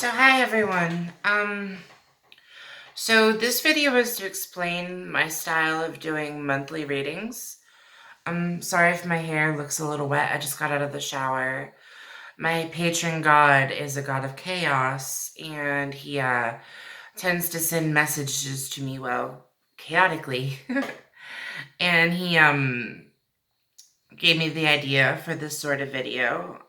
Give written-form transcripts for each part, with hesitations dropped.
So hi everyone. So this video is to explain my style of doing monthly readings. I'm sorry if my hair looks a little wet. I just got out of the shower. My patron god is a god of chaos, and he tends to send messages to me, well, chaotically. And he gave me the idea for this sort of video.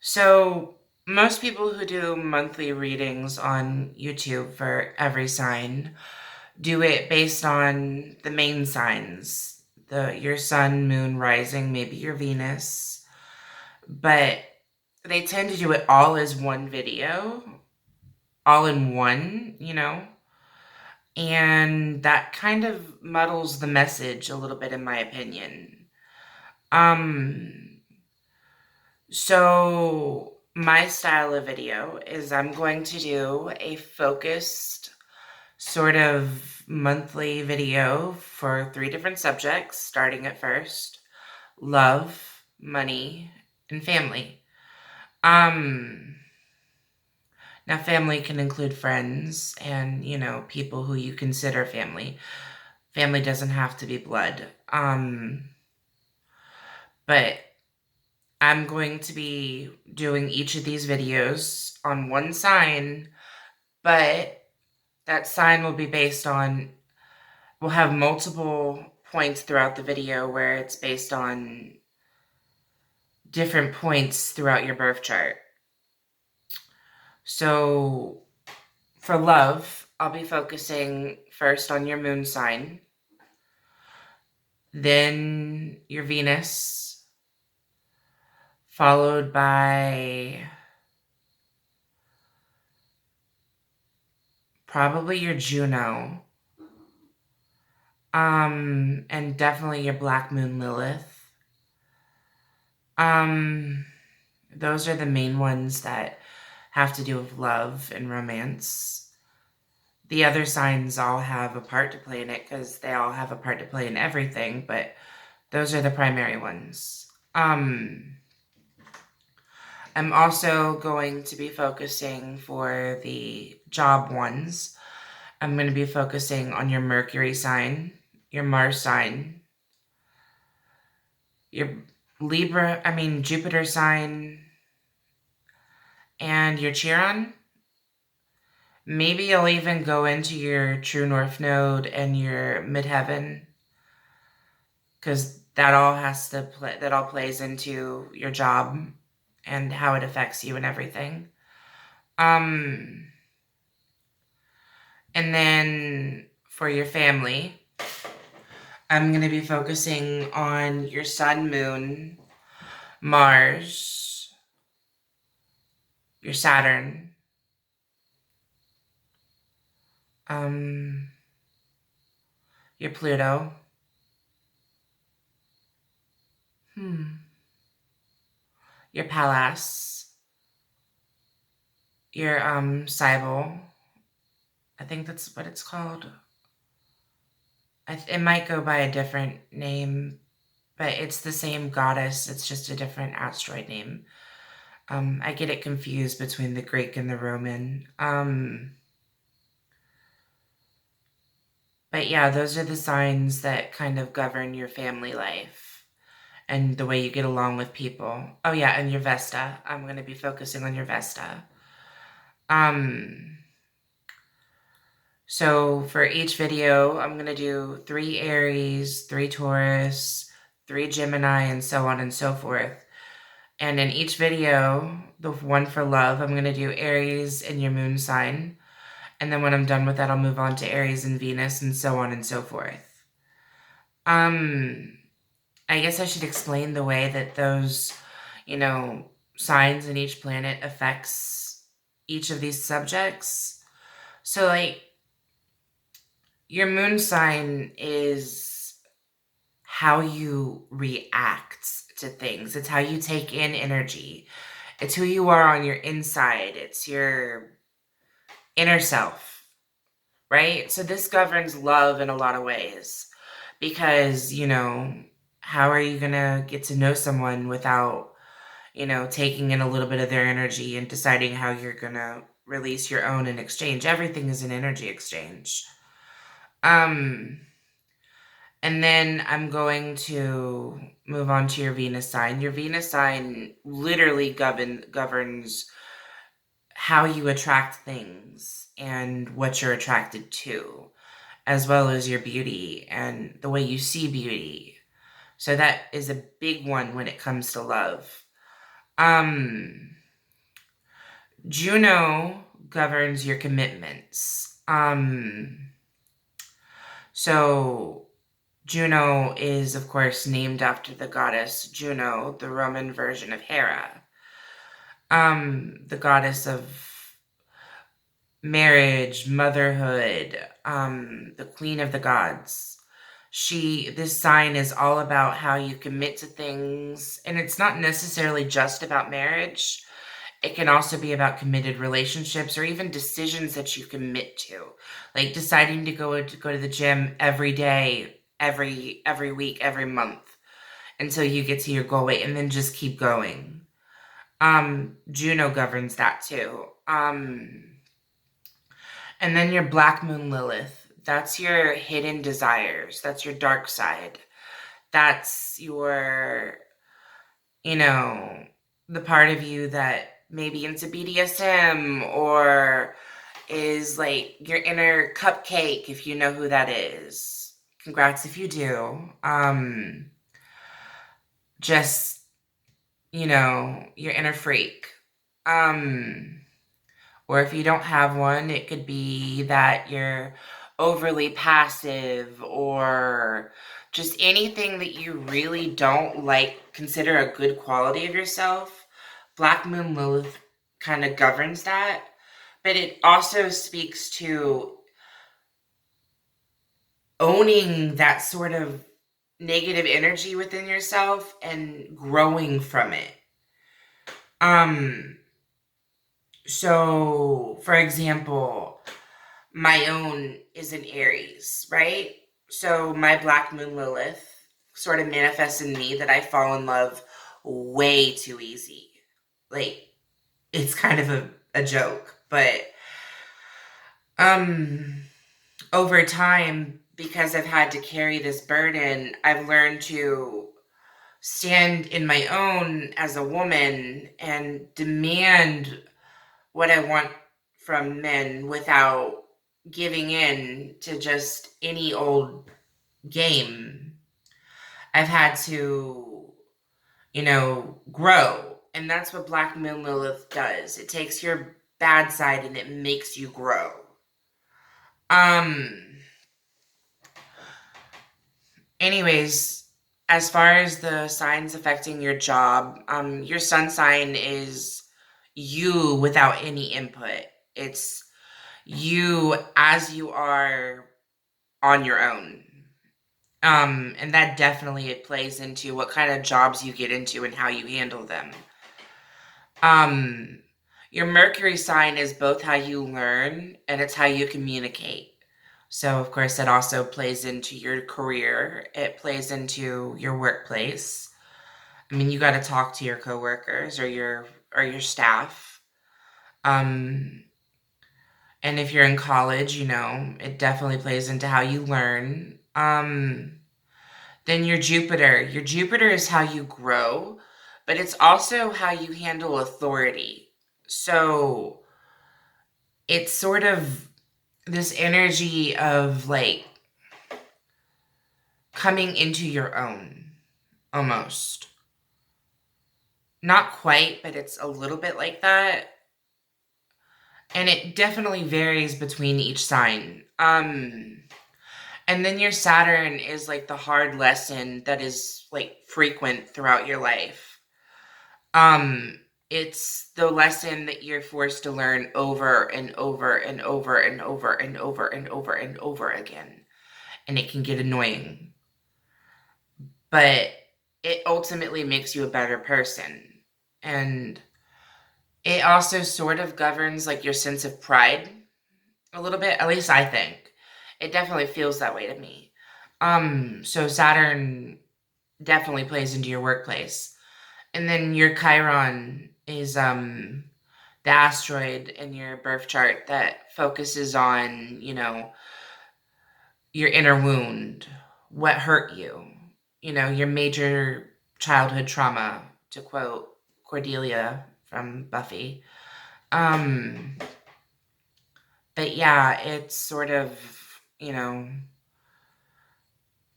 So most people who do monthly readings on YouTube for every sign do it based on the main signs, your sun, moon, rising, maybe your Venus, but they tend to do it all as one video, all in one, and that kind of muddles the message a little bit in my opinion. So my style of video is I'm going to do a focused sort of monthly video for 3 different subjects, starting at first: love, money, and family. Now family can include friends and, people who you consider family. Family doesn't have to be blood. But I'm going to be doing each of these videos on one sign, but that sign will be based on, we'll have multiple points throughout the video where it's based on different points throughout your birth chart. So for love, I'll be focusing first on your moon sign, then your Venus, followed by probably your Juno, and definitely your Black Moon Lilith. Those are the main ones that have to do with love and romance. The other signs all have a part to play in it because they all have a part to play in everything, but those are the primary ones. I'm also going to be focusing for the job ones. I'm going to be focusing on your Mercury sign, your Mars sign, your Jupiter sign, and your Chiron. Maybe I'll even go into your True North node and your Midheaven, because that all plays into your job and how it affects you and everything. And then for your family, I'm going to be focusing on your sun, moon, Mars, your Saturn, your Pluto, your Pallas, your Cybele. I think that's what it's called. It might go by a different name, but it's the same goddess. It's just a different asteroid name. I get it confused between the Greek and the Roman. But yeah, those are the signs that kind of govern your family life and the way you get along with people. Oh yeah, and your Vesta. I'm going to be focusing on your Vesta. So for each video, I'm going to do 3 Aries, 3 Taurus, 3 Gemini, and so on and so forth. And in each video, the one for love, I'm going to do Aries and your moon sign. And then when I'm done with that, I'll move on to Aries and Venus and so on and so forth. I guess I should explain the way that those, signs in each planet affects each of these subjects. So like, your moon sign is how you react to things. It's how you take in energy. It's who you are on your inside. It's your inner self, right? So this governs love in a lot of ways because, how are you going to get to know someone without, taking in a little bit of their energy and deciding how you're going to release your own in exchange. Everything is an energy exchange. Um, and then I'm going to move on to your Venus sign. Your Venus sign literally governs how you attract things and what you're attracted to, as well as your beauty and the way you see beauty. So that is a big one when it comes to love. Juno governs your commitments. So Juno is, of course, named after the goddess Juno, the Roman version of Hera, the goddess of marriage, motherhood, the queen of the gods. This sign is all about how you commit to things, and it's not necessarily just about marriage. It can also be about committed relationships or even decisions that you commit to, like deciding to go to the gym every day, every week, every month until you get to your goal weight, and then just keep going. Juno governs that too. And then your Black Moon Lilith, that's your hidden desires. That's your dark side. That's your, the part of you that maybe into BDSM or is like your inner cupcake, if you know who that is. Congrats if you do. Just, your inner freak. Or if you don't have one, it could be that you're overly passive or just anything that you really don't consider a good quality of yourself. Black Moon Lilith kind of governs that, but it also speaks to owning that sort of negative energy within yourself and growing from it. So, for example, my own is in Aries, right? So my Black Moon Lilith sort of manifests in me that I fall in love way too easy. Like, it's kind of a joke, but over time, because I've had to carry this burden, I've learned to stand in my own as a woman and demand what I want from men without giving in to just any old game. I've had to, grow. And that's what Black Moon Lilith does. It takes your bad side and it makes you grow. Anyways, as far as the signs affecting your job, your sun sign is you without any input. It's you as you are on your own. And that definitely it plays into what kind of jobs you get into and how you handle them. Your Mercury sign is both how you learn and it's how you communicate. So, of course, that also plays into your career. It plays into your workplace. I mean, you got to talk to your coworkers or your staff. And if you're in college, it definitely plays into how you learn. Then your Jupiter. Your Jupiter is how you grow, but it's also how you handle authority. So it's sort of this energy of like coming into your own, almost. Not quite, but it's a little bit like that. And it definitely varies between each sign. And then your Saturn is like the hard lesson that is like frequent throughout your life. It's the lesson that you're forced to learn over and over and over and over and over and over and over again. And it can get annoying. But it ultimately makes you a better person. And it also sort of governs like your sense of pride a little bit, at least I think. It definitely feels that way to me. So Saturn definitely plays into your workplace. And then your Chiron is the asteroid in your birth chart that focuses on, your inner wound, what hurt you, your major childhood trauma, to quote Cordelia from Buffy. Um, but yeah, it's sort of,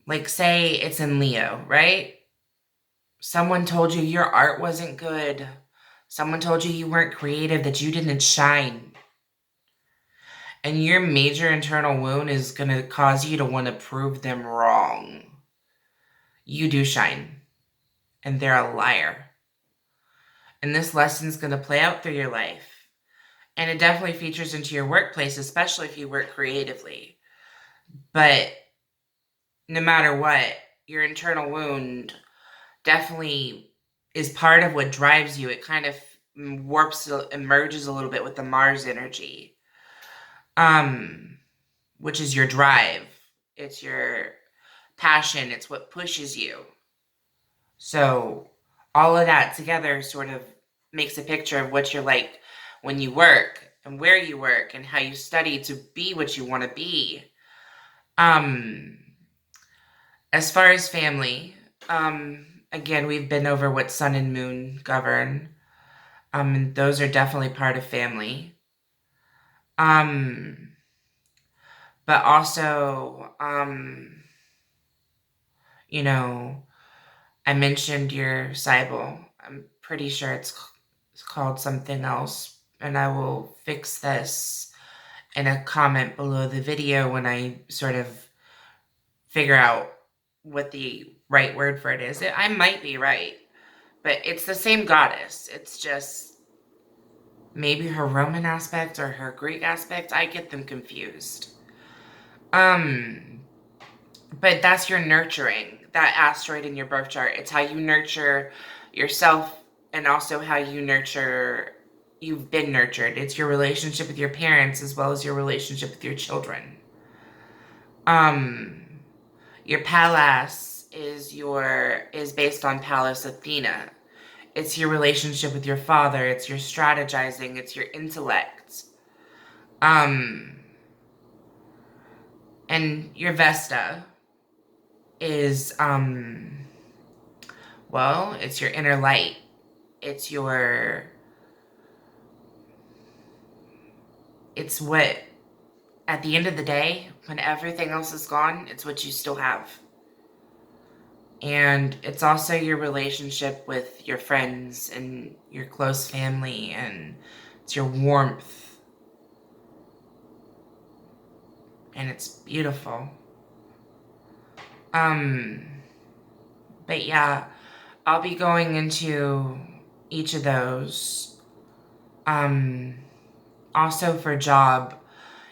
like say it's in Leo, right? Someone told you your art wasn't good. Someone told you weren't creative, that you didn't shine. And your major internal wound is going to cause you to want to prove them wrong. You do shine. And they're a liar. And this lesson's going to play out through your life. And it definitely features into your workplace, especially if you work creatively. But no matter what, your internal wound definitely is part of what drives you. It kind of emerges a little bit with the Mars energy, which is your drive. It's your passion. It's what pushes you. So all of that together sort of makes a picture of what you're like when you work and where you work and how you study to be what you want to be. As far as family, again, we've been over what sun and moon govern. And those are definitely part of family. But also, I mentioned your Cybele. I'm pretty sure it's called something else, and I will fix this in a comment below the video when I sort of figure out what the right word for it is. I might be right, but it's the same goddess. It's just maybe her Roman aspect or her Greek aspect. I get them confused. But that's your nurturing, that asteroid in your birth chart. It's how you nurture yourself and also how you've been nurtured. It's your relationship with your parents as well as your relationship with your children. Your Pallas is based on Pallas Athena. It's your relationship with your father. It's your strategizing. It's your intellect. And your Vesta is, it's your inner light. It's what, at the end of the day, when everything else is gone, it's what you still have. And it's also your relationship with your friends and your close family, and it's your warmth. And it's beautiful. But yeah, I'll be going into each of those. Also for job,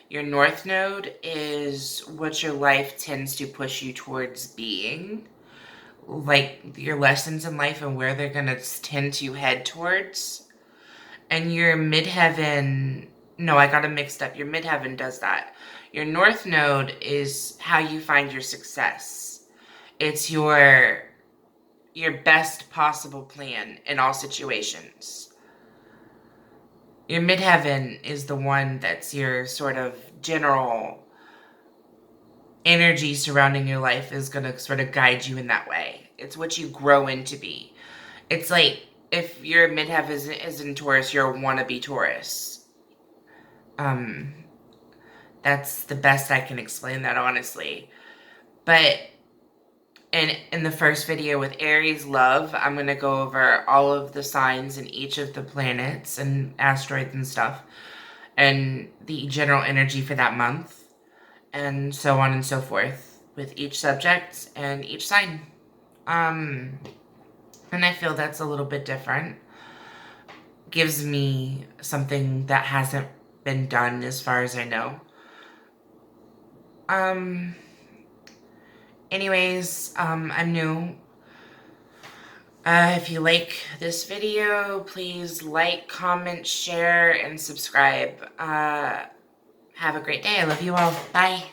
your North Node is what your life tends to push you towards being. Like your lessons in life and where they're going to tend to head towards. And your midheaven, no, I got it mixed up. Your midheaven does that. Your North Node is how you find your success. It's your best possible plan in all situations. Your midheaven is the one that's your sort of general energy surrounding your life is going to sort of guide you in that way. It's what you grow into be. It's like if your midheaven is in Taurus, you're a wannabe Taurus. That's the best I can explain that, honestly. But in the first video with Aries love, I'm going to go over all of the signs in each of the planets and asteroids and stuff, and the general energy for that month, and so on and so forth with each subject and each sign. And I feel that's a little bit different. Gives me something that hasn't been done as far as I know. Anyways, I'm new. If you like this video, please like, comment, share, and subscribe. Have a great day. I love you all. Bye.